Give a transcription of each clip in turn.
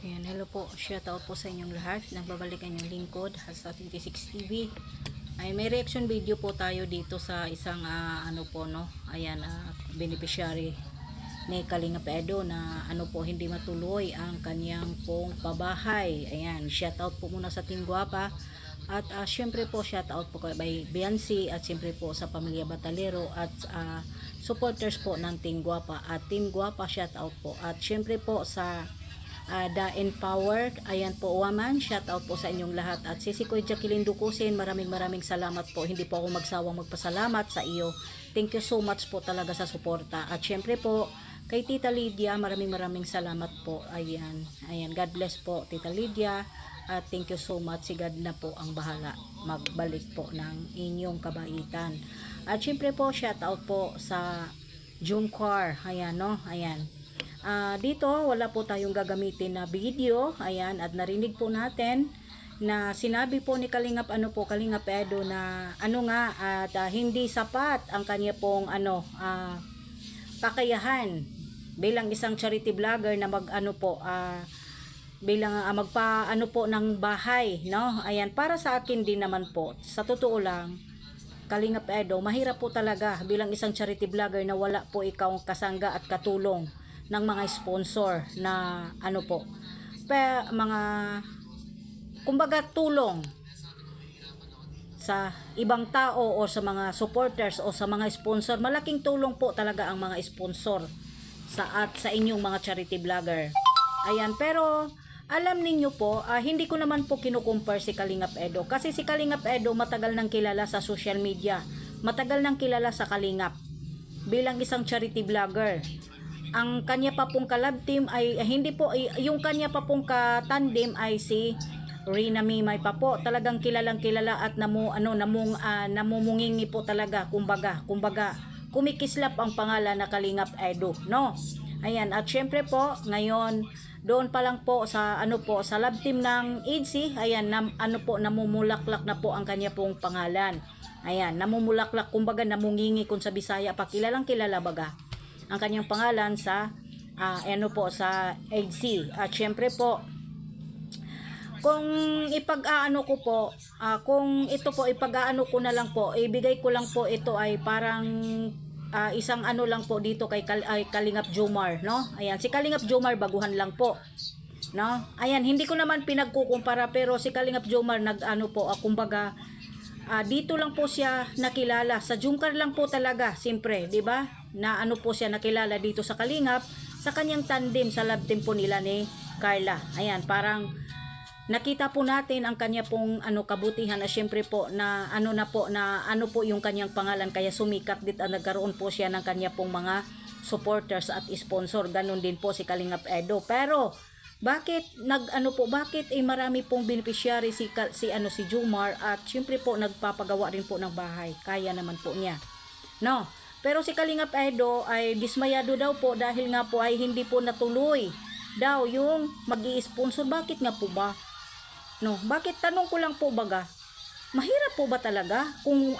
Ayan, hello po. Shout out po sa inyong lahat. Nagbabalik ang inyong lingkod sa 26 TV. Ay, may reaction video po tayo dito sa isang ano po no. Ayan, beneficiary ni Kalingap Edo na ano po hindi matuloy ang kanyang pong pabahay. Ayan, shout out po muna sa Team Guapa. At syempre po shout out po kay Biancy at syempre po sa Pamilya Batalero at supporters po ng Team Guapa. At Team Guapa shout out po. At syempre po sa The Empowered, ayan po woman, shout out po sa inyong lahat. At si Kuya Jacqueline Dukusin, maraming salamat po. Hindi po ako magsawang magpasalamat sa iyo. Thank you so much po talaga sa suporta. At syempre po kay Tita Lydia, maraming salamat po. Ayan, God bless po Tita Lydia. At thank you so much. Si God na po ang bahala magbalik po ng inyong kabaitan. At syempre po shout out po sa Jumcar. Ayan no, ayan. Dito wala po tayong gagamitin na video. Ayan, at narinig po natin na sinabi po ni Kalingap Kalingap Edo na at hindi sapat ang kanya pong kakayahan bilang isang charity vlogger na bilang magpa po ng bahay, no? Ayan, para sa akin din naman po, sa totoo lang, Kalingap Edo, mahirap po talaga bilang isang charity vlogger na wala po ikaw kasangga at katulong ng mga sponsor na mga kumbaga tulong sa ibang tao o sa mga supporters o sa mga sponsor. Malaking tulong po talaga ang mga sponsor sa inyong mga charity vlogger. Ayan, pero alam ninyo po, hindi ko naman po kinukumpare si Kalingap Edo kasi si Kalingap Edo matagal nang kilala sa social media, matagal nang kilala sa Kalingap bilang isang charity vlogger. Ang kanya pa pong kalab team ay yung kanya pa pong katandem ay si Rina Mimay pa po. Talagang kilalang kilala at namumungingi po talaga, kumbaga kumikislap ang pangalan na Kalingap Edo, no? Ayan, at syempre po ngayon doon pa lang po sa sa lab team ng EDC, ayan namumulaklak na po ang kanya pong pangalan. Ayan, namumulaklak, kumbaga namungingi kung sa Bisaya pa, kilalang kilala baga ang kanyang pangalan sa sa EDC. At syempre po kung ipag-aano ko po, kung ito po ipag-aano ko na lang po, ibigay ko lang po ito ay parang isang lang po dito kay Kalingap Jomar, no? Ayan, si Kalingap Jomar baguhan lang po, no? Ayan, hindi ko naman pinagkukumpara, pero si Kalingap Jomar kumbaga dito lang po siya nakilala, sa Jumcar lang po talaga, siyempre, 'di ba? Na po siya nakilala dito sa Kalingap sa kanyang tandem sa lab team po nila ni Carla. Ayan, parang nakita po natin ang kanya pong kabutihan na siyempre po na po yung kanyang pangalan, kaya sumikat dito, nagkaroon po siya ng kanya pong mga supporters at sponsor. Ganon din po si Kalingap Edo. Pero bakit bakit marami pong beneficiary si Jomar, at siyempre po nagpapagawa rin po ng bahay, kaya naman po niya, no? Pero si Kalingap Edo ay dismayado daw po dahil nga po ay hindi po natuloy daw yung mag-i-sponsor. Bakit nga po ba, no? Bakit, tanong ko lang po baga, mahirap po ba talaga kung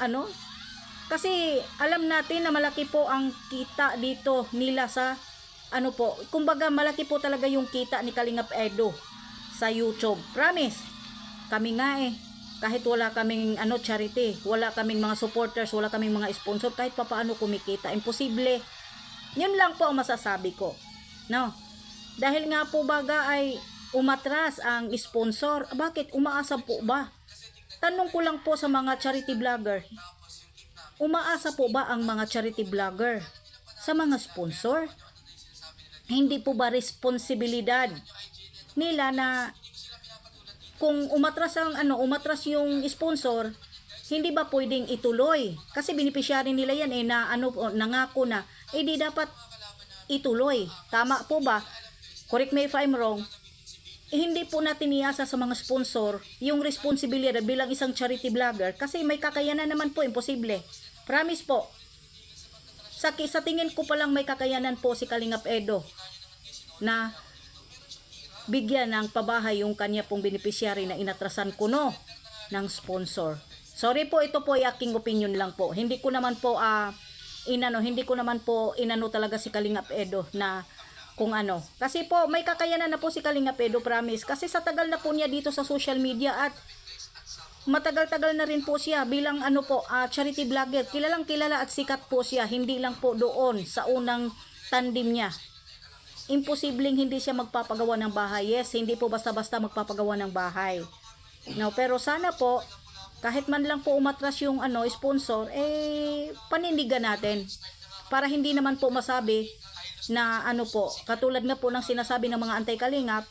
kasi alam natin na malaki po ang kita dito nila sa kumbaga malaki po talaga yung kita ni Kalingap Edo sa YouTube. Promise, kami nga kahit wala kaming charity, wala kaming mga supporters, wala kaming mga sponsor, kahit papaano kumikita, imposible. Yun lang po ang masasabi ko, no? Dahil nga po baga ay umatras ang sponsor. Bakit? Umaasa po ba? Tanong ko lang po sa mga charity vlogger, umaasa po ba ang mga charity vlogger sa mga sponsor? Hindi po ba responsibilidad nila na kung umatras yung sponsor, hindi ba pwedeng ituloy? Kasi beneficiary nila yan nangako na di dapat ituloy. Tama po ba? Correct me if I'm wrong. Hindi po natin iasa sa mga sponsor yung responsibilidad bilang isang charity vlogger kasi may kakayanan naman po, imposible. Promise po. Sa tingin ko pa lang may kakayanan po si Kalingap Edo na bigyan ng pabahay yung kanya pong beneficiary na inatrasan kuno ng sponsor. Sorry po, ito po ay aking opinion lang po. Hindi ko naman po inano talaga si Kalingap Edo na kung ano. Kasi po, may kakayanan na po si Kalingap Edo, promise. Kasi sa tagal na po niya dito sa social media at matagal-tagal na rin po siya bilang ano po, charity vlogger. Kilalang kilala at sikat po siya. Hindi lang po doon sa unang tandem niya. Imposibleng hindi siya magpapagawa ng bahay. Yes, hindi po basta-basta magpapagawa ng bahay. No, pero sana po, kahit man lang po umatras yung sponsor, panindigan natin. Para hindi naman po masabi na katulad nga po ng sinasabi ng mga anti-kalingap,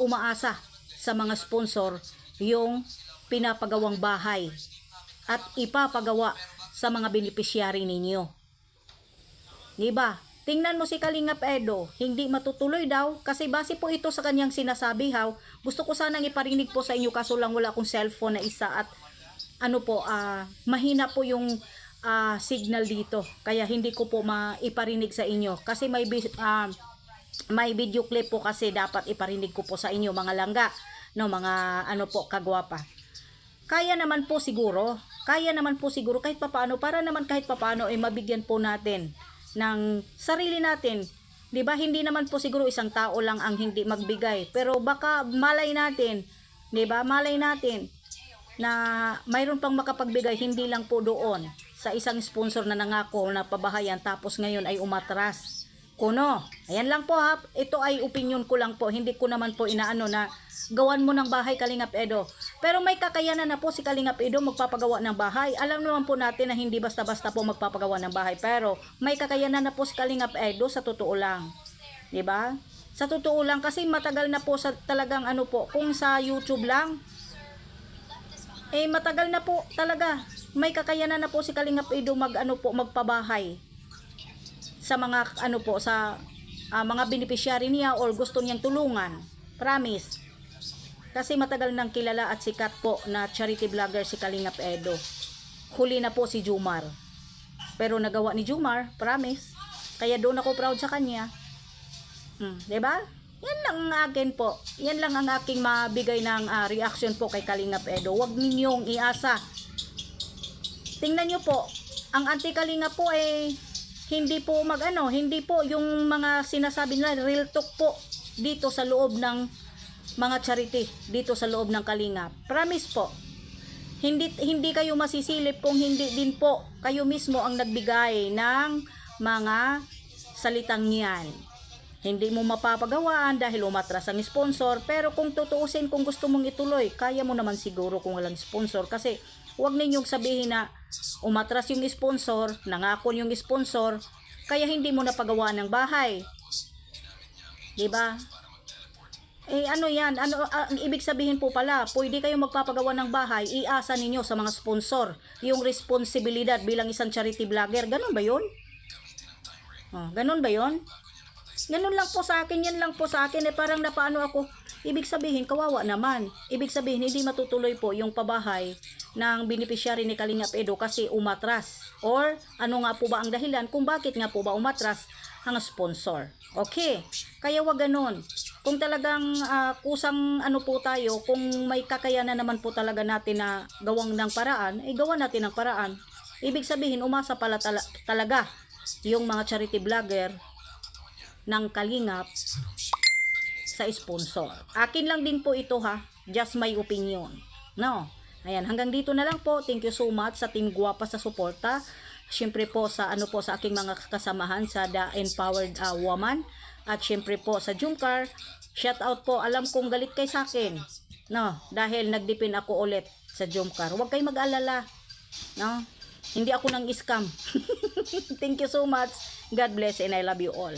umaasa sa mga sponsor yung pinapagawang bahay at ipapagawa sa mga beneficiary ninyo. Diba? Tingnan mo si Kalingap Edo, hindi matutuloy daw kasi base po ito sa kanyang sinasabi. Gusto ko sanang iparinig po sa inyo kaso lang wala akong cellphone na isa at mahina po yung signal dito. Kaya hindi ko po maiparinig sa inyo kasi may video clip po kasi dapat iparinig ko po sa inyo mga langga, no, mga kagwapa. Kaya naman po siguro kahit papaano para naman kahit papaano mabigyan po natin ng sarili natin. 'Di ba? Hindi naman po siguro isang tao lang ang hindi magbigay, pero baka malay natin, 'di ba? Malay natin na mayroon pang makapagbigay hindi lang po doon sa isang sponsor na nangako na pabahayan tapos ngayon ay umatras. Kuno, ayan lang po ha, ito ay opinion ko lang po, hindi ko naman po inaano na gawan mo ng bahay Kalingap Edo. Pero may kakayanan na po si Kalingap Edo magpapagawa ng bahay. Alam naman po natin na hindi basta-basta po magpapagawa ng bahay, pero may kakayanan na po si Kalingap Edo sa totoo lang. 'Di ba? Sa totoo lang kasi matagal na po sa talagang kung sa YouTube lang matagal na po talaga. May kakayanan na po si Kalingap Edo magpabahay sa mga sa mga beneficiary niya or gusto niyang tulungan. Promise. Kasi matagal nang kilala at sikat po na charity vlogger si Kalingap Edo. Huli na po si Jomar. Pero nagawa ni Jomar, promise. Kaya doon ako proud sa kanya. 'Di ba? Yan lang ang akin po. Yan lang ang aking mabigay ng reaction po kay Kalingap Edo. Huwag ninyong iasa. Tingnan niyo po, ang anti-Kalingap po hindi po hindi po yung mga sinasabi nila real talk po dito sa loob ng mga charity, dito sa loob ng Kalingap. Promise po. Hindi kayo masisilip kung hindi din po kayo mismo ang nagbigay ng mga salitang yan. Hindi mo mapapagawaan dahil umatras ang sponsor, pero kung tutuusin, kung gusto mong ituloy, kaya mo naman siguro kung walang sponsor. Kasi huwag ninyong sabihin na umatras yung sponsor, nangako yung sponsor, kaya hindi mo napagawa ng bahay. 'Di ba? Yan? Ang ibig sabihin po pala, pwede kayong magpapagawa ng bahay, iasa ninyo sa mga sponsor yung responsibilidad bilang isang charity vlogger. Ganun ba 'yon? Ganun ba 'yon? Ganun lang po sa akin, yan lang po sa akin. Parang napaano ako. Ibig sabihin, kawawa naman. Ibig sabihin, hindi matutuloy po yung pabahay ng beneficiary ni Kalingap Edo kasi umatras. Or, ano nga po ba ang dahilan kung bakit nga po ba umatras ang sponsor. Okay? Kaya wag ganun. Kung talagang kusang po tayo, kung may kakayanan naman po talaga natin na gawang ng paraan, gawa natin ng paraan. Ibig sabihin, umasa pala talaga yung mga charity vlogger ng Kalingap sa sponsor. Akin lang din po ito just my opinion. No. Ayan, hanggang dito na lang po. Thank you so much sa Team Guwapa sa suporta. Siyempre po sa sa aking mga kasamahan sa The Empowered Woman at siyempre po sa Jomcar. Shout out po. Alam kong galit kay sa akin. No, dahil nagdepend ako ulit sa Jomcar. Huwag kayong mag-alala. No? Hindi ako nang scam. Thank you so much. God bless and I love you all.